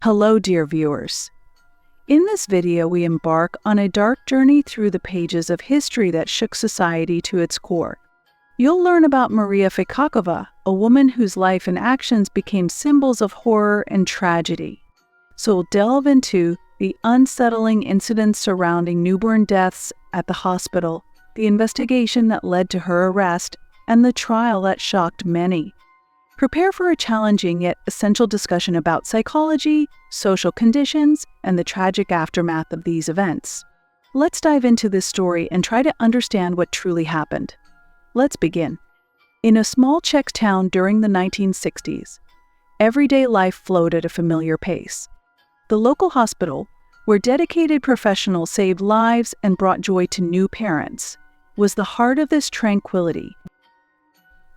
Hello, dear viewers. In this video, we embark on a dark journey through the pages of history that shook society to its core. You'll learn about Maria Fikakova, a woman whose life and actions became symbols of horror and tragedy. So we'll delve into the unsettling incidents surrounding newborn deaths at the hospital, the investigation that led to her arrest, and the trial that shocked many. Prepare for a challenging yet essential discussion about psychology, social conditions, and the tragic aftermath of these events. Let's dive into this story and try to understand what truly happened. Let's begin. In a small Czech town during the 1960s, everyday life flowed at a familiar pace. The local hospital, where dedicated professionals saved lives and brought joy to new parents, was the heart of this tranquility.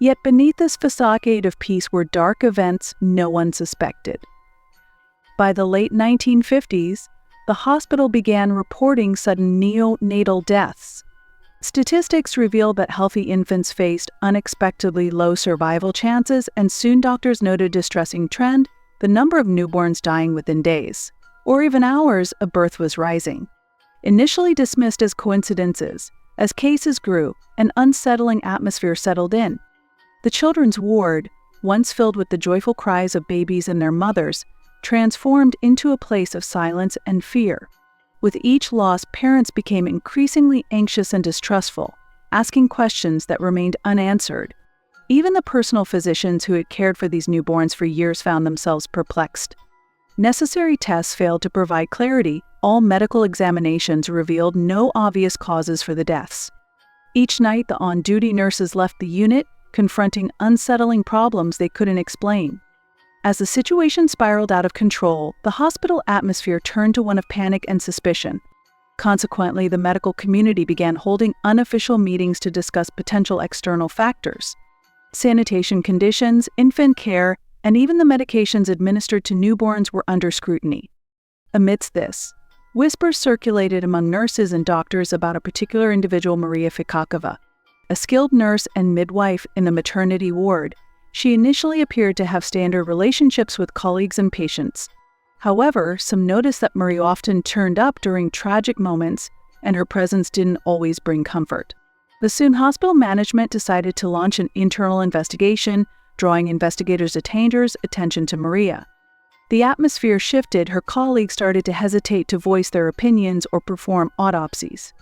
Yet beneath this facade of peace were dark events no one suspected. By the late 1950s, the hospital began reporting sudden neonatal deaths. Statistics revealed that healthy infants faced unexpectedly low survival chances, and soon doctors noted a distressing trend: the number of newborns dying within days, or even hours, of birth was rising. Initially dismissed as coincidences, as cases grew, an unsettling atmosphere settled in. The children's ward, once filled with the joyful cries of babies and their mothers, transformed into a place of silence and fear. With each loss, parents became increasingly anxious and distrustful, asking questions that remained unanswered. Even the personal physicians who had cared for these newborns for years found themselves perplexed. Necessary tests failed to provide clarity. All medical examinations revealed no obvious causes for the deaths. Each night, the on-duty nurses left the unit, confronting unsettling problems they couldn't explain. As the situation spiraled out of control, the hospital atmosphere turned to one of panic and suspicion. Consequently, the medical community began holding unofficial meetings to discuss potential external factors. Sanitation conditions, infant care, and even the medications administered to newborns were under scrutiny. Amidst this, whispers circulated among nurses and doctors about a particular individual, Maria Fikakova. A skilled nurse and midwife in the maternity ward, she initially appeared to have standard relationships with colleagues and patients. However, some noticed that Maria often turned up during tragic moments, and her presence didn't always bring comfort. The soon hospital management decided to launch an internal investigation, drawing investigators' attention to Maria. The atmosphere shifted. Her colleagues started to hesitate to voice their opinions or perform autopsies.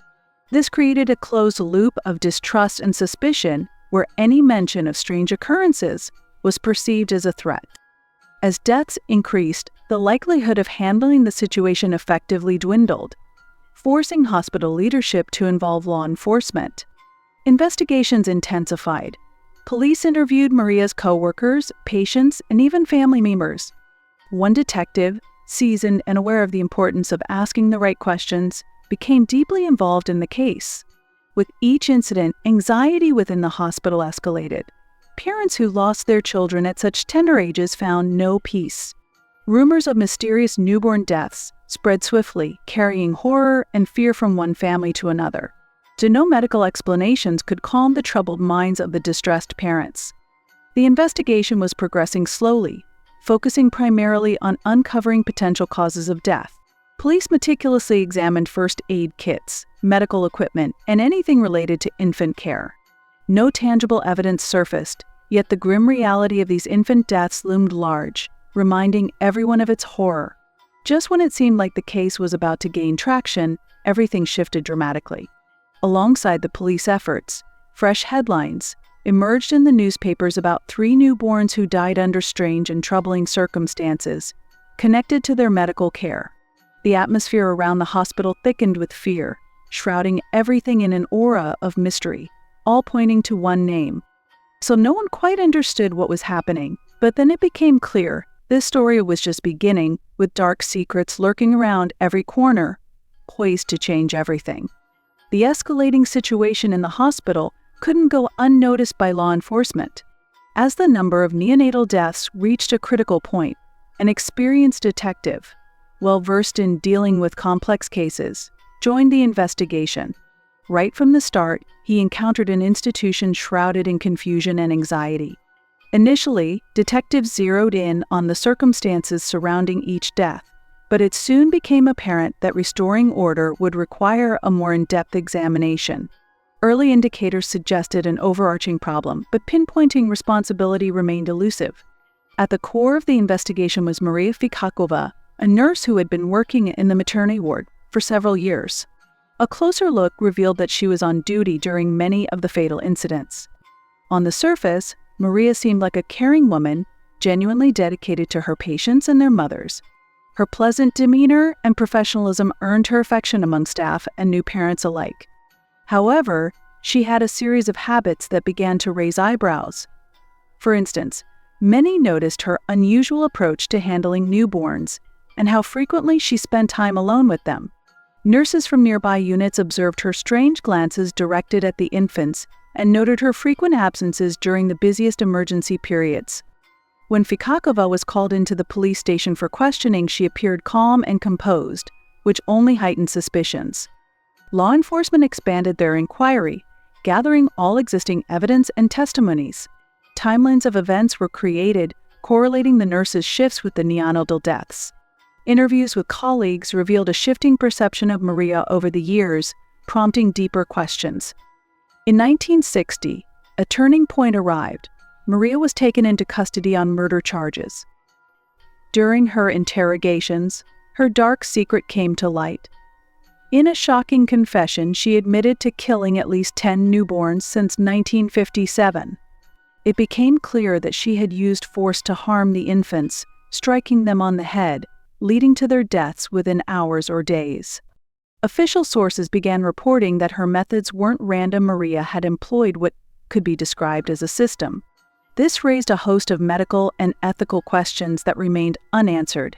This created a closed loop of distrust and suspicion, where any mention of strange occurrences was perceived as a threat. As deaths increased, the likelihood of handling the situation effectively dwindled, forcing hospital leadership to involve law enforcement. Investigations intensified. Police interviewed Maria's co-workers, patients, and even family members. One detective, seasoned and aware of the importance of asking the right questions, became deeply involved in the case. With each incident, anxiety within the hospital escalated. Parents who lost their children at such tender ages found no peace. Rumors of mysterious newborn deaths spread swiftly, carrying horror and fear from one family to another. No medical explanations could calm the troubled minds of the distressed parents. The investigation was progressing slowly, focusing primarily on uncovering potential causes of death. Police meticulously examined first aid kits, medical equipment, and anything related to infant care. No tangible evidence surfaced, yet the grim reality of these infant deaths loomed large, reminding everyone of its horror. Just when it seemed like the case was about to gain traction, everything shifted dramatically. Alongside the police efforts, fresh headlines emerged in the newspapers about 3 newborns who died under strange and troubling circumstances, connected to their medical care. The atmosphere around the hospital thickened with fear, shrouding everything in an aura of mystery, all pointing to one name. So no one quite understood what was happening, but then it became clear this story was just beginning, with dark secrets lurking around every corner, poised to change everything. The escalating situation in the hospital couldn't go unnoticed by law enforcement. As the number of neonatal deaths reached a critical point, an experienced detective, well-versed in dealing with complex cases, joined the investigation. Right from the start, he encountered an institution shrouded in confusion and anxiety. Initially, detectives zeroed in on the circumstances surrounding each death, but it soon became apparent that restoring order would require a more in-depth examination. Early indicators suggested an overarching problem, but pinpointing responsibility remained elusive. At the core of the investigation was Maria Fikakova, a nurse who had been working in the maternity ward for several years. A closer look revealed that she was on duty during many of the fatal incidents. On the surface, Maria seemed like a caring woman, genuinely dedicated to her patients and their mothers. Her pleasant demeanor and professionalism earned her affection among staff and new parents alike. However, she had a series of habits that began to raise eyebrows. For instance, many noticed her unusual approach to handling newborns and how frequently she spent time alone with them. Nurses from nearby units observed her strange glances directed at the infants and noted her frequent absences during the busiest emergency periods. When Fikakova was called into the police station for questioning, she appeared calm and composed, which only heightened suspicions. Law enforcement expanded their inquiry, gathering all existing evidence and testimonies. Timelines of events were created, correlating the nurse's shifts with the neonatal deaths. Interviews with colleagues revealed a shifting perception of Maria over the years, prompting deeper questions. In 1960, a turning point arrived. Maria was taken into custody on murder charges. During her interrogations, her dark secret came to light. In a shocking confession, she admitted to killing at least 10 newborns since 1957. It became clear that she had used force to harm the infants, striking them on the head, leading to their deaths within hours or days. Official sources began reporting that her methods weren't random. Maria had employed what could be described as a system. This raised a host of medical and ethical questions that remained unanswered.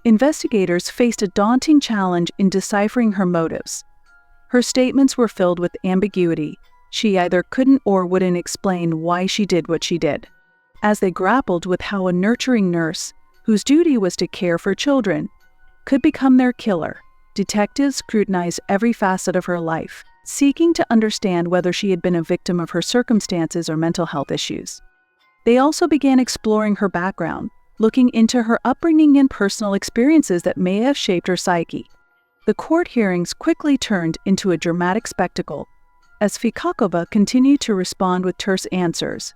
Investigators faced a daunting challenge in deciphering her motives. Her statements were filled with ambiguity. She either couldn't or wouldn't explain why she did what she did. As they grappled with how a nurturing nurse, whose duty was to care for children, could become their killer, detectives scrutinized every facet of her life, seeking to understand whether she had been a victim of her circumstances or mental health issues. They also began exploring her background, looking into her upbringing and personal experiences that may have shaped her psyche. The court hearings quickly turned into a dramatic spectacle, as Fikakova continued to respond with terse answers,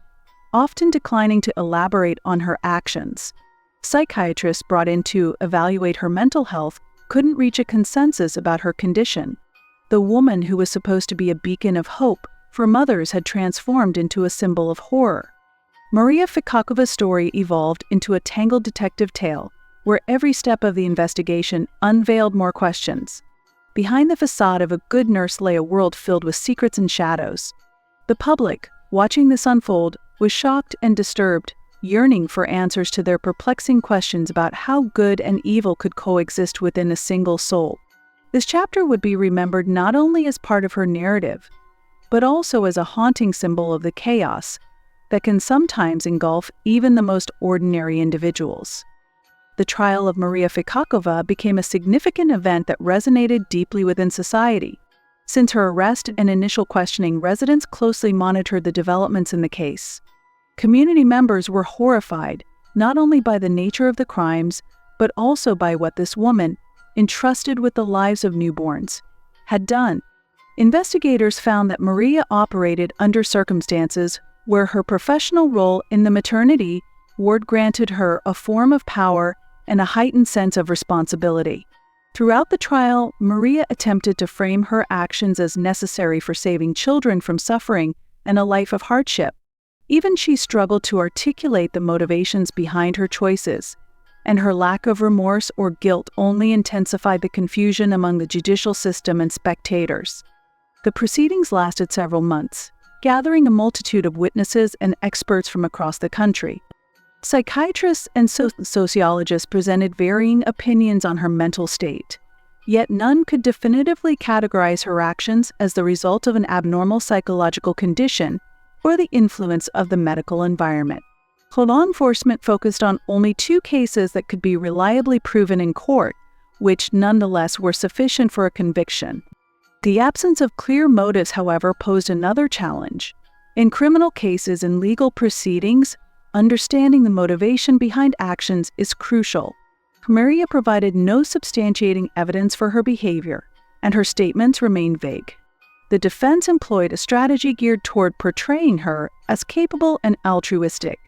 often declining to elaborate on her actions. Psychiatrists brought in to evaluate her mental health couldn't reach a consensus about her condition. The woman who was supposed to be a beacon of hope for mothers had transformed into a symbol of horror. Maria Fikakova's story evolved into a tangled detective tale, where every step of the investigation unveiled more questions. Behind the facade of a good nurse lay a world filled with secrets and shadows. The public, watching this unfold, was shocked and disturbed, yearning for answers to their perplexing questions about how good and evil could coexist within a single soul. This chapter would be remembered not only as part of her narrative, but also as a haunting symbol of the chaos that can sometimes engulf even the most ordinary individuals. The trial of Maria Fikakova became a significant event that resonated deeply within society. Since her arrest and initial questioning, residents closely monitored the developments in the case. Community members were horrified, not only by the nature of the crimes, but also by what this woman, entrusted with the lives of newborns, had done. Investigators found that Maria operated under circumstances where her professional role in the maternity ward granted her a form of power and a heightened sense of responsibility. Throughout the trial, Maria attempted to frame her actions as necessary for saving children from suffering and a life of hardship. Even she struggled to articulate the motivations behind her choices, and her lack of remorse or guilt only intensified the confusion among the judicial system and spectators. The proceedings lasted several months, gathering a multitude of witnesses and experts from across the country. Psychiatrists and sociologists presented varying opinions on her mental state, yet none could definitively categorize her actions as the result of an abnormal psychological condition or the influence of the medical environment. Law enforcement focused on only 2 cases that could be reliably proven in court, which nonetheless were sufficient for a conviction. The absence of clear motives, however, posed another challenge. In criminal cases and legal proceedings, Understanding the motivation behind actions is crucial. Maria provided no substantiating evidence for her behavior, and her statements remained vague. The defense employed a strategy geared toward portraying her as capable and altruistic,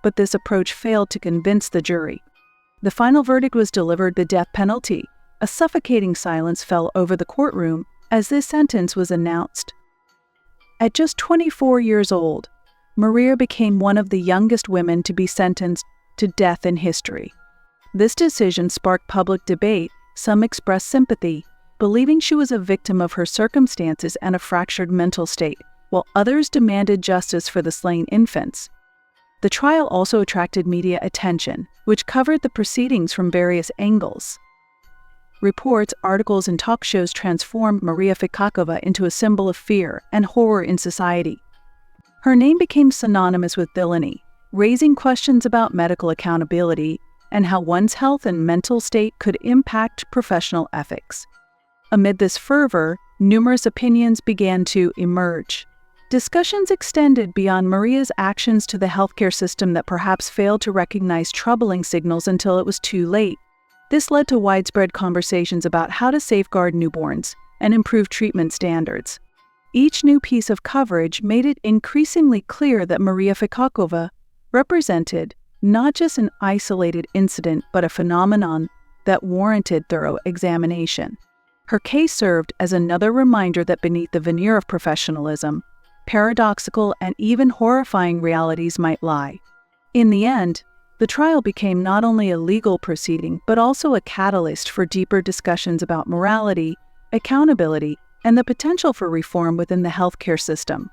but this approach failed to convince the jury. The final verdict was delivered: the death penalty. A suffocating silence fell over the courtroom as this sentence was announced. At just 24 years old, Maria became one of the youngest women to be sentenced to death in history. This decision sparked public debate. Some expressed sympathy, believing she was a victim of her circumstances and a fractured mental state, while others demanded justice for the slain infants. The trial also attracted media attention, which covered the proceedings from various angles. Reports, articles, and talk shows transformed Maria Fikakova into a symbol of fear and horror in society. Her name became synonymous with villainy, raising questions about medical accountability and how one's health and mental state could impact professional ethics. Amid this fervor, numerous opinions began to emerge. Discussions extended beyond Maria's actions to the healthcare system that perhaps failed to recognize troubling signals until it was too late. This led to widespread conversations about how to safeguard newborns and improve treatment standards. Each new piece of coverage made it increasingly clear that Maria Fikakova represented not just an isolated incident, but a phenomenon that warranted thorough examination. Her case served as another reminder that beneath the veneer of professionalism, paradoxical and even horrifying realities might lie. In the end, the trial became not only a legal proceeding, but also a catalyst for deeper discussions about morality, accountability, and the potential for reform within the healthcare system.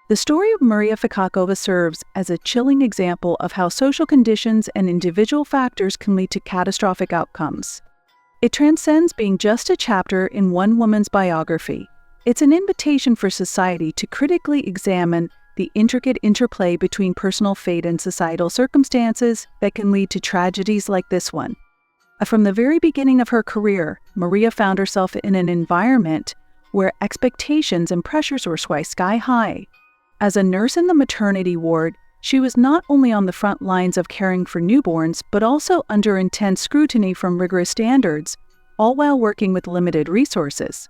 The story of Maria Fikakova serves as a chilling example of how social conditions and individual factors can lead to catastrophic outcomes. It transcends being just a chapter in one woman's biography. It's an invitation for society to critically examine the intricate interplay between personal fate and societal circumstances that can lead to tragedies like this one. From the very beginning of her career, Maria found herself in an environment where expectations and pressures were sky high. As a nurse in the maternity ward, she was not only on the front lines of caring for newborns, but also under intense scrutiny from rigorous standards, all while working with limited resources.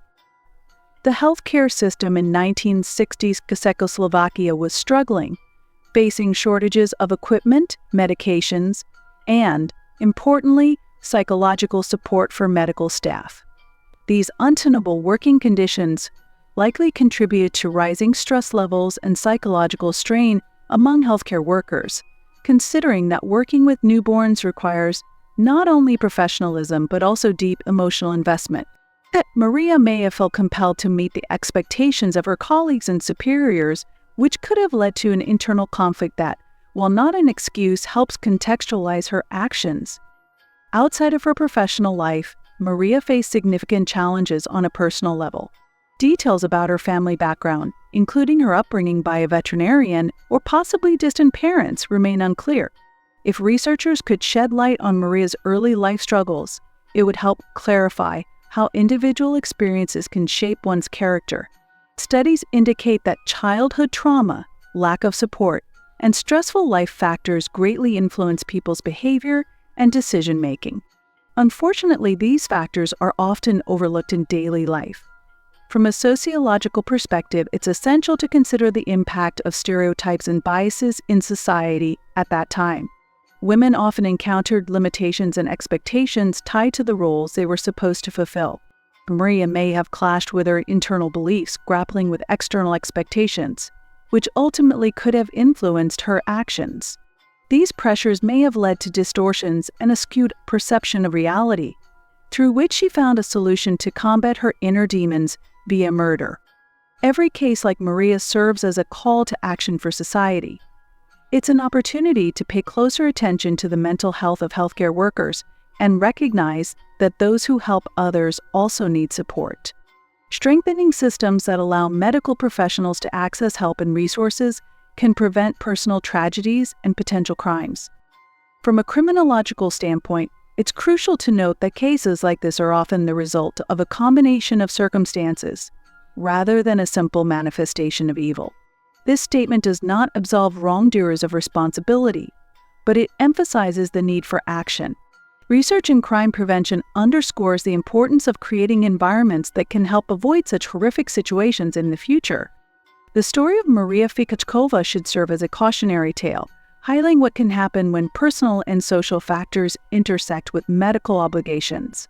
The healthcare system in 1960s Czechoslovakia was struggling, facing shortages of equipment, medications, and, importantly, psychological support for medical staff. These untenable working conditions likely contributed to rising stress levels and psychological strain among healthcare workers, considering that working with newborns requires not only professionalism but also deep emotional investment. Maria may have felt compelled to meet the expectations of her colleagues and superiors, which could have led to an internal conflict that, while not an excuse, helps contextualize her actions. Outside of her professional life, Maria faced significant challenges on a personal level. Details about her family background, including her upbringing by a veterinarian or possibly distant parents, remain unclear. If researchers could shed light on Maria's early life struggles, it would help clarify how individual experiences can shape one's character. Studies indicate that childhood trauma, lack of support, and stressful life factors greatly influence people's behavior and decision-making. Unfortunately, these factors are often overlooked in daily life. From a sociological perspective, it's essential to consider the impact of stereotypes and biases in society at that time. Women often encountered limitations and expectations tied to the roles they were supposed to fulfill. Maria may have clashed with her internal beliefs, grappling with external expectations, which ultimately could have influenced her actions. These pressures may have led to distortions and a skewed perception of reality, through which she found a solution to combat her inner demons via murder. Every case like Maria's serves as a call to action for society. It's an opportunity to pay closer attention to the mental health of healthcare workers and recognize that those who help others also need support. Strengthening systems that allow medical professionals to access help and resources can prevent personal tragedies and potential crimes. From a criminological standpoint, it's crucial to note that cases like this are often the result of a combination of circumstances, rather than a simple manifestation of evil. This statement does not absolve wrongdoers of responsibility, but it emphasizes the need for action. Research in crime prevention underscores the importance of creating environments that can help avoid such horrific situations in the future. The story of Maria Fikachkova should serve as a cautionary tale, highlighting what can happen when personal and social factors intersect with medical obligations.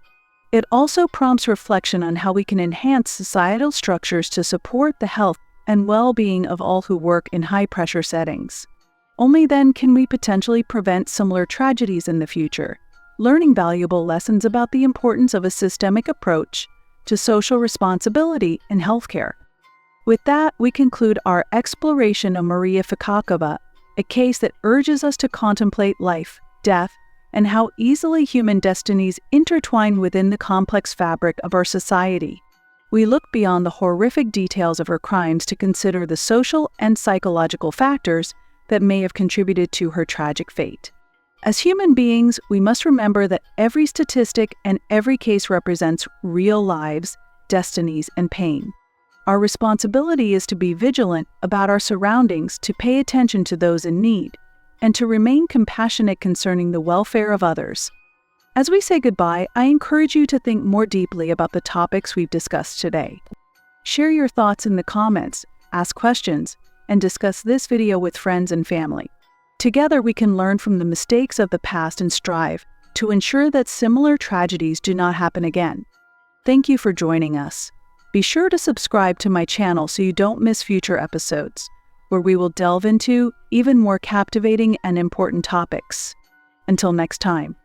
It also prompts reflection on how we can enhance societal structures to support the health and well-being of all who work in high-pressure settings. Only then can we potentially prevent similar tragedies in the future, learning valuable lessons about the importance of a systemic approach to social responsibility in healthcare. With that, we conclude our exploration of Maria Fikachkova, a case that urges us to contemplate life, death, and how easily human destinies intertwine within the complex fabric of our society. We look beyond the horrific details of her crimes to consider the social and psychological factors that may have contributed to her tragic fate. As human beings, we must remember that every statistic and every case represents real lives, destinies, and pain. Our responsibility is to be vigilant about our surroundings, to pay attention to those in need, and to remain compassionate concerning the welfare of others. As we say goodbye, I encourage you to think more deeply about the topics we've discussed today. Share your thoughts in the comments, ask questions, and discuss this video with friends and family. Together we can learn from the mistakes of the past and strive to ensure that similar tragedies do not happen again. Thank you for joining us. Be sure to subscribe to my channel so you don't miss future episodes, where we will delve into even more captivating and important topics. Until next time.